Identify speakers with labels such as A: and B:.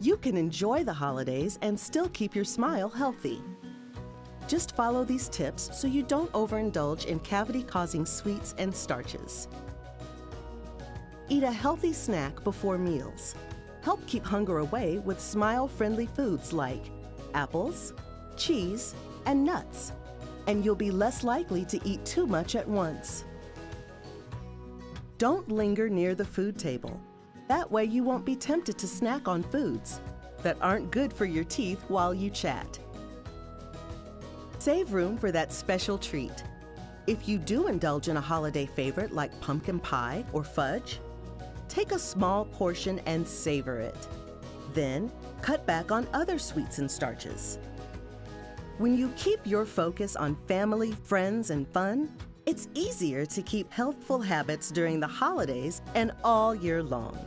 A: You can enjoy the holidays and still keep your smile healthy. Just follow these tips so you don't overindulge in cavity-causing sweets and starches. Eat a healthy snack before meals. Help keep hunger away with smile-friendly foods like apples, cheese, and nuts, and you'll be less likely to eat too much at once. Don't linger near the food table. That way you won't be tempted to snack on foods that aren't good for your teeth while you chat. Save room for that special treat. If you do indulge in a holiday favorite like pumpkin pie or fudge, take a small portion and savor it. Then, cut back on other sweets and starches. When you keep your focus on family, friends, and fun, it's easier to keep healthful habits during the holidays and all year long.